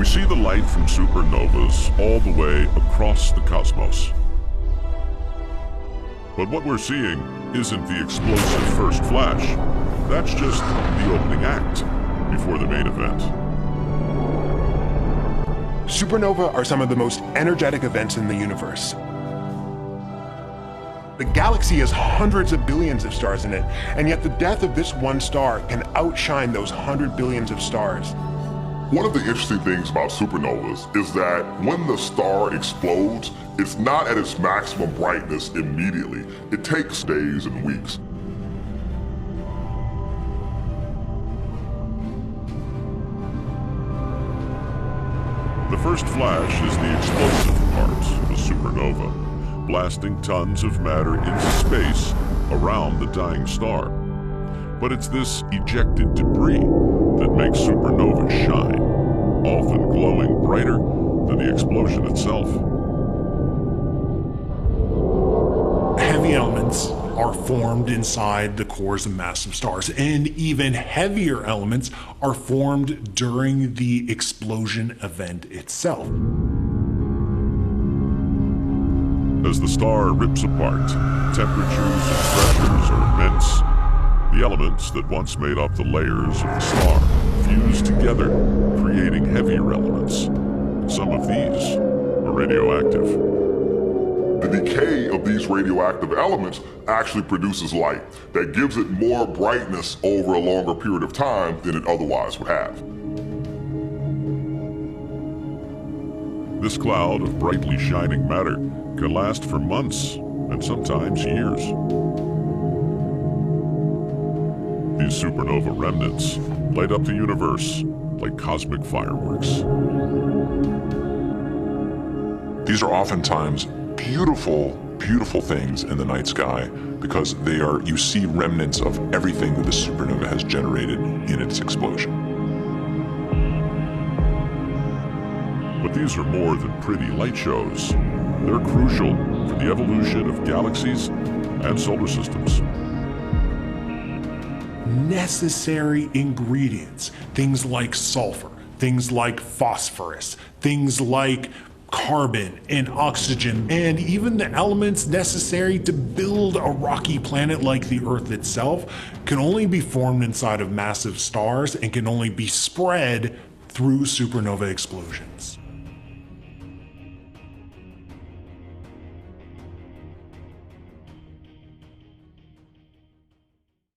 see the light from supernovas all the way across the cosmos. But what we're seeing isn't the explosive first flash. That's just the opening act before the main event. Supernova are some of the most energetic events in the universe. The galaxy has hundreds of billions of stars in it, and yet the death of this one star can outshine those 100 billions of stars. One of the interesting things about supernovas is that when the star explodes, it's not at its maximum brightness immediately. It takes days and weeks. The first flash is the explosive part of a supernova, blasting tons of matter into space around the dying star. But it's this ejected debris that makes supernovas shine, often glowing brighter than the explosion itself. Heavy elements are formed inside the cores of massive stars, and even heavier elements are formed during the explosion event itself. As the star rips apart, temperatures and pressures are immense. The elements that once made up the layers of the star fuse together, creating heavier elements. Some of these are radioactive. The decay of these radioactive elements actually produces light that gives it more brightness over a longer period of time than it otherwise would have. This cloud of brightly shining matter can last for months and sometimes years. These supernova remnants light up the universe like cosmic fireworks. These are oftentimes beautiful, beautiful things in the night sky because you see remnants of everything that the supernova has generated in its explosion. But these are more than pretty light shows. They're crucial for the evolution of galaxies and solar systems. Necessary ingredients, things like sulfur, things like phosphorus, things like carbon and oxygen, and even the elements necessary to build a rocky planet like the Earth itself can only be formed inside of massive stars and can only be spread through supernova explosions.